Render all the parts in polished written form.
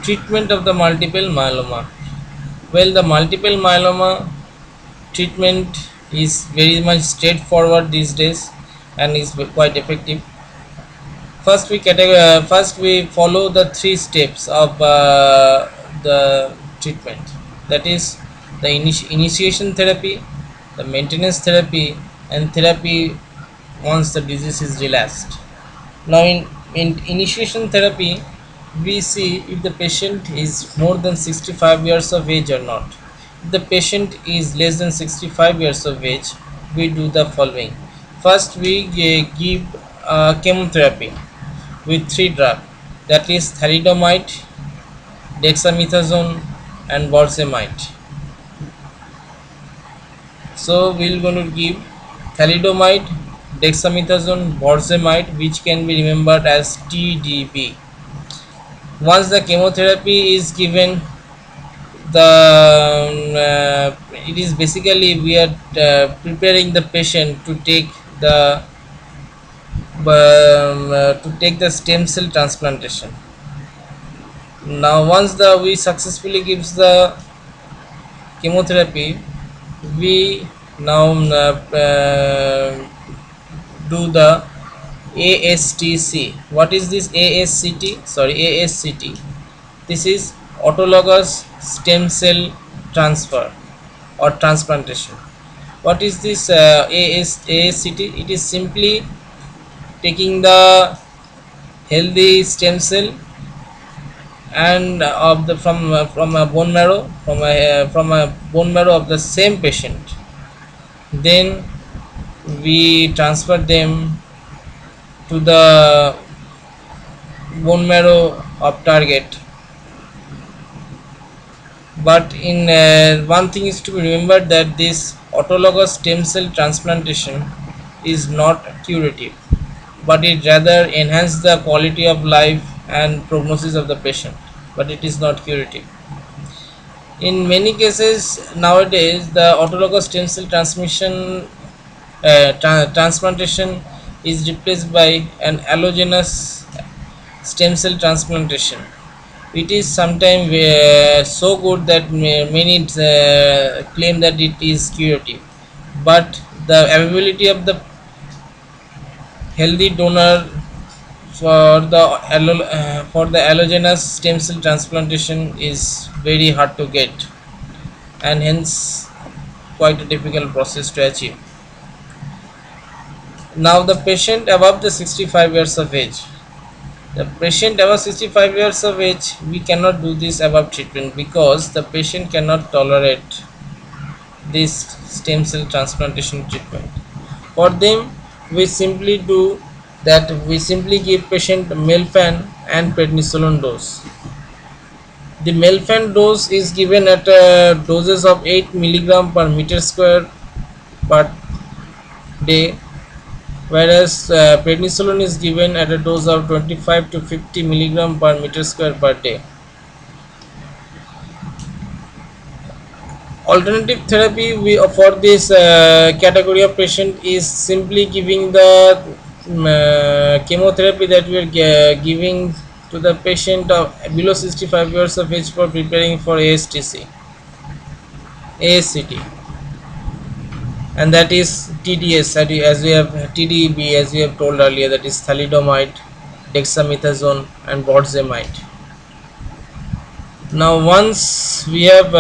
Treatment of the multiple myeloma. Well, the multiple myeloma treatment is very much straightforward these days and is quite effective. First we follow the three steps of the treatment. That is the initiation therapy, the maintenance therapy, and therapy once the disease is relapsed. Now, in initiation therapy, we see if the patient is more than 65 years of age or not. If the patient is less than 65 years of age, we do the following. First, we give chemotherapy with three drugs, that is thalidomide, dexamethasone, and borsemide. So we will going to give thalidomide, dexamethasone, borsemide, which can be remembered as TDB. Once the chemotherapy is given, it is basically we are preparing the patient to take the stem cell transplantation. Now, once we successfully gives the chemotherapy, we now do the ASTC. What is this ASCT? Sorry, ASCT. This is autologous stem cell transfer or transplantation. What is this ASCT? It is simply taking the healthy stem cell and of the from a bone marrow from a bone marrow of the same patient. Then we transfer them to the bone marrow of target. But in one thing is to be remembered, that this autologous stem cell transplantation is not curative, but it rather enhances the quality of life and prognosis of the patient, but it is not curative. In many cases nowadays, the autologous stem cell transplantation is replaced by an allogenous stem cell transplantation. It is sometimes so good that many claim that it is curative, but the availability of the healthy donor for the allogenous stem cell transplantation is very hard to get, and hence quite a difficult process to achieve. Now, the patient above the 65 years of age. The patient above 65 years of age, we cannot do this above treatment because the patient cannot tolerate this stem cell transplantation treatment. For them, we simply do that, we simply give patient melphalan and prednisolone dose. The melphalan dose is given at doses of 8 milligram per meter square per day, whereas prednisolone is given at a dose of 25 to 50 milligram per meter square per day. Alternative therapy for this category of patient is simply giving the chemotherapy that we are giving to the patient of below 65 years of age for preparing for ASCT, and that is TDS, as we have TDB, as we have told earlier, that is thalidomide, dexamethasone, and borsemide. Now, once we have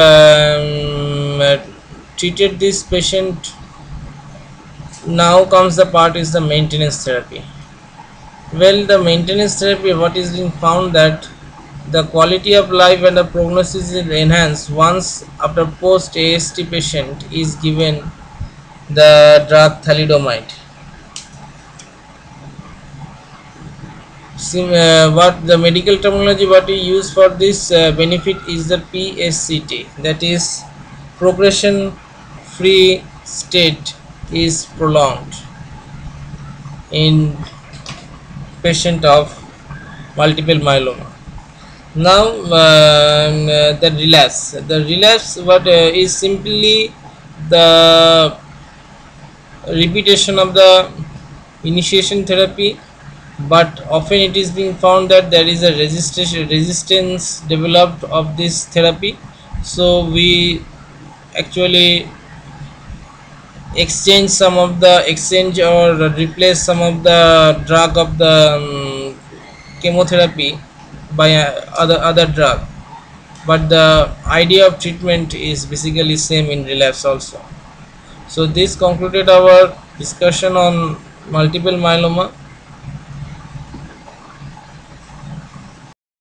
treated this patient, now comes the part is the maintenance therapy. Well, the maintenance therapy, what is being found that the quality of life and the prognosis is enhanced once after post AST patient is given the drug thalidomide. What the medical terminology what we use for this benefit is the PSCT, that is progression free state is prolonged in patient of multiple myeloma. Now, the relapse what is simply the repetition of the initiation therapy, but often it is being found that there is a resistance developed of this therapy. So we actually exchange or replace some of the drug of the chemotherapy by other drug, but the idea of treatment is basically same in relapse also. So this concluded our discussion on multiple myeloma.